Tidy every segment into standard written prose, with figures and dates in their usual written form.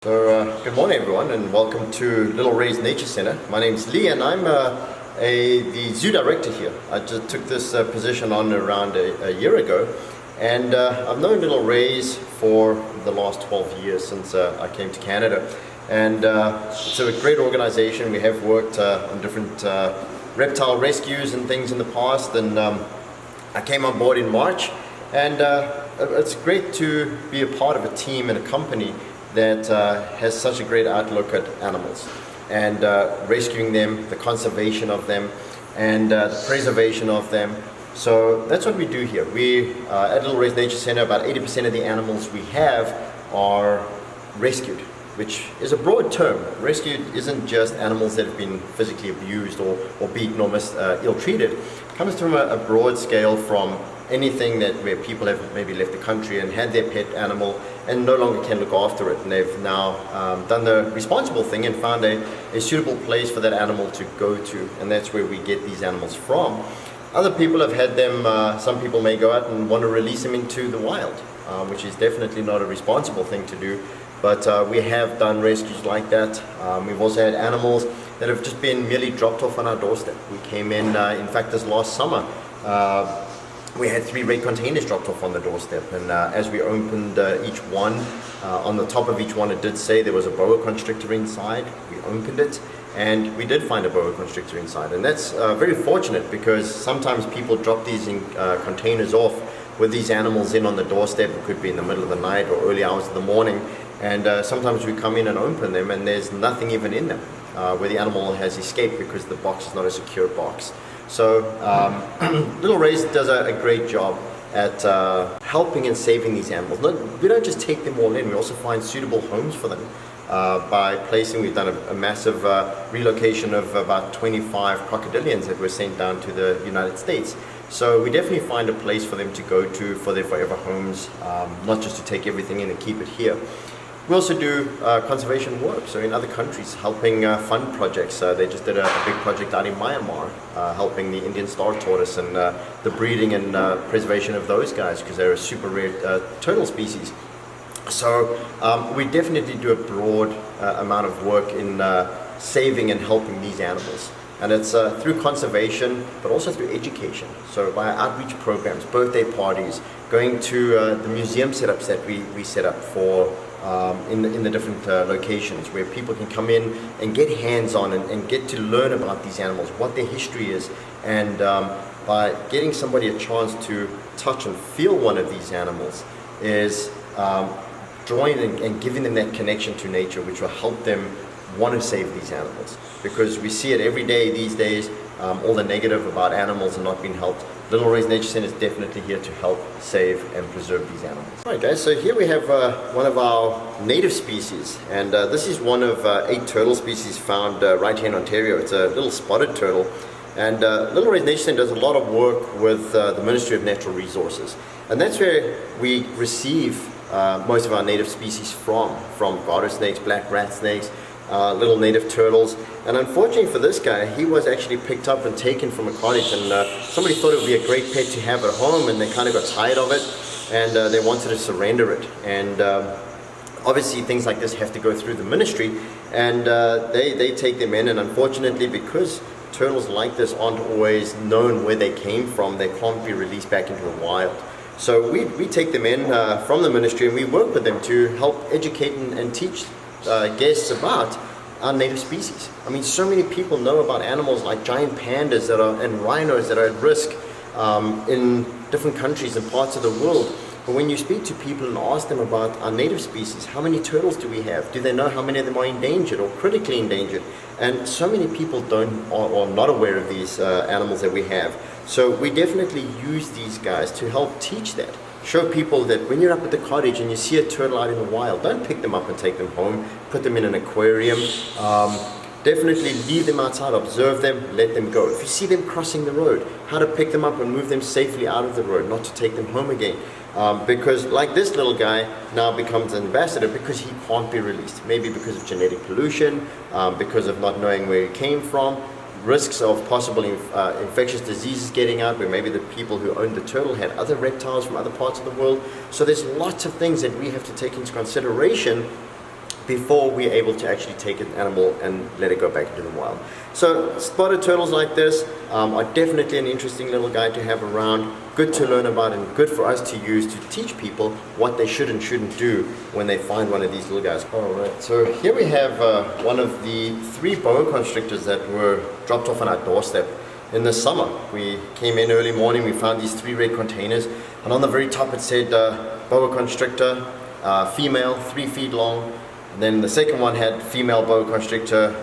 Good morning everyone and welcome to Little Ray's Nature Center. My name is Lee and I'm the zoo director here. I just took this position on around a year ago, and I've known Little Ray's for the last 12 years since I came to Canada. And it's a great organization. We have worked on different reptile rescues and things in the past, and I came on board in March, and it's great to be a part of a team and a company that has such a great outlook at animals and rescuing them, the conservation of them, and the preservation of them. So that's what we do here. We at Little Ray's Nature Center, about 80% of the animals we have are rescued, which is a broad term. Rescued isn't just animals that have been physically abused or beaten or ill-treated. It comes from a broad scale, from anything where people have maybe left the country and had their pet animal and no longer can look after it, and they've now done the responsible thing and found a suitable place for that animal to go to, and that's where we get these animals from. Other people have had them, some people may go out and want to release them into the wild, which is definitely not a responsible thing to do, but we have done rescues like that. We've also had animals that have just been merely dropped off on our doorstep. We came in fact this last summer, we had 3 red containers dropped off on the doorstep, and as we opened each one, on the top of each one it did say there was a boa constrictor inside. We opened it and we did find a boa constrictor inside, and that's very fortunate, because sometimes people drop these containers off with these animals in on the doorstep. It could be in the middle of the night or early hours of the morning, and sometimes we come in and open them and there's nothing even in them, where the animal has escaped because the box is not a secure box. So Little Ray's does a great job at helping and saving these animals. We don't just take them all in, we also find suitable homes for them by placing. We've done a massive relocation of about 25 crocodilians that were sent down to the United States. So we definitely find a place for them to go to for their forever homes, not just to take everything in and keep it here. We also do conservation work, so in other countries, helping fund projects. They just did a big project out in Myanmar, helping the Indian star tortoise and the breeding and preservation of those guys, because they're a super rare turtle species. So we definitely do a broad amount of work in saving and helping these animals. And it's through conservation, but also through education. So by outreach programs, birthday parties, going to the museum setups that we set up for in the different locations, where people can come in and get hands-on and get to learn about these animals, what their history is, and by getting somebody a chance to touch and feel one of these animals is drawing and giving them that connection to nature, which will help them want to save these animals, because we see it every day these days, all the negative about animals and not being helped. Little Ray's Nature Center is definitely here to help save and preserve these animals. Alright guys, so here we have one of our native species, and this is one of 8 turtle species found right here in Ontario. It's a little spotted turtle, and Little Ray's Nature Center does a lot of work with the Ministry of Natural Resources, and that's where we receive most of our native species from garter snakes, black rat snakes, little native turtles. And unfortunately for this guy, he was actually picked up and taken from a cottage, and somebody thought it would be a great pet to have at home, and they kind of got tired of it, and they wanted to surrender it. And obviously things like this have to go through the ministry, and they take them in, and unfortunately, because turtles like this aren't always known where they came from, they can't be released back into the wild. So we take them in from the ministry, and we work with them to help educate and teach guests about our native species. I mean, so many people know about animals like giant pandas and rhinos that are at risk in different countries and parts of the world. But when you speak to people and ask them about our native species, how many turtles do we have? Do they know how many of them are endangered or critically endangered? And so many people are not aware of these animals that we have. So we definitely use these guys to help teach that. Show people that when you're up at the cottage and you see a turtle out in the wild, don't pick them up and take them home, put them in an aquarium. Definitely leave them outside, observe them, let them go. If you see them crossing the road, how to pick them up and move them safely out of the road, not to take them home again. Because like this little guy now becomes an ambassador because he can't be released. Maybe because of genetic pollution, because of not knowing where he came from, risks of possible infectious diseases getting out, where maybe the people who owned the turtle had other reptiles from other parts of the world. So there's lots of things that we have to take into consideration before we're able to actually take an animal and let it go back into the wild. So spotted turtles like this are definitely an interesting little guy to have around, good to learn about and good for us to use to teach people what they should and shouldn't do when they find one of these little guys. Alright, so here we have one of the 3 boa constrictors that were dropped off on our doorstep in the summer. We came in early morning, we found these 3 red containers, and on the very top it said boa constrictor, female, 3 feet long. And then the second one had female boa constrictor,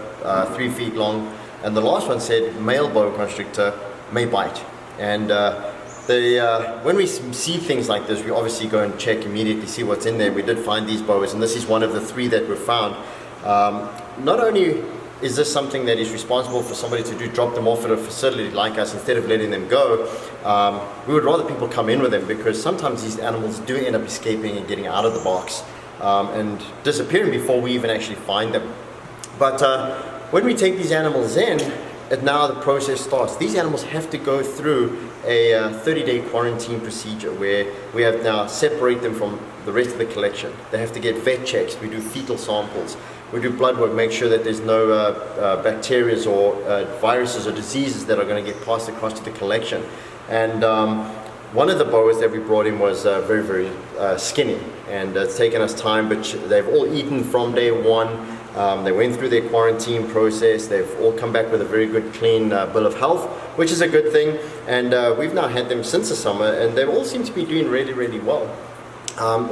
3 feet long, and the last one said male boa constrictor may bite. And when we see things like this, we obviously go and check immediately, see what's in there. We did find these boas, and this is one of the 3 that were found. Not only is this something that is responsible for somebody to do, drop them off at a facility like us instead of letting them go, we would rather people come in with them, because sometimes these animals do end up escaping and getting out of the box and disappearing before we even actually find them. But when we take these animals in, and now the process starts. These animals have to go through a 30-day quarantine procedure where we have now separate them from the rest of the collection. They have to get vet checks. We do fetal samples. We do blood work, make sure that there's no bacteria or viruses or diseases that are going to get passed across to the collection. And one of the boas that we brought in was very, very skinny, and it's taken us time, but they've all eaten from day 1. They went through their quarantine process. They've all come back with a very good, clean bill of health, which is a good thing. And we've now had them since the summer, and they all seem to be doing really, really well.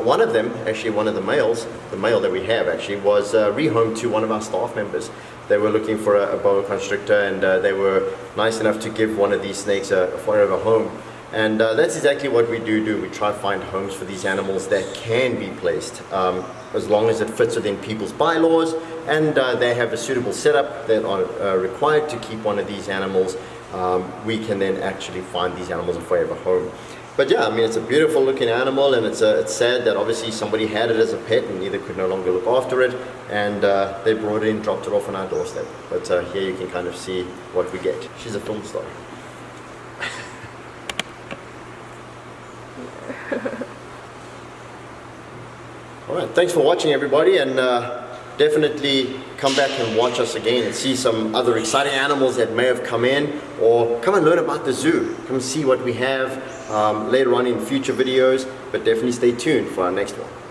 One of them, actually one of the males, the male that we have actually, was rehomed to one of our staff members. They were looking for a boa constrictor, and they were nice enough to give one of these snakes a forever home. And that's exactly what we do. We try to find homes for these animals that can be placed, as long as it fits within people's bylaws, and they have a suitable setup that are required to keep one of these animals. We can then actually find these animals a forever home. But yeah, I mean, it's a beautiful looking animal, and it's sad that obviously somebody had it as a pet and either could no longer look after it, and they brought it in, dropped it off on our doorstep. But here you can kind of see what we get. She's a film star. Alright, thanks for watching everybody, and definitely come back and watch us again and see some other exciting animals that may have come in, or come and learn about the zoo. Come see what we have later on in future videos, but definitely stay tuned for our next one.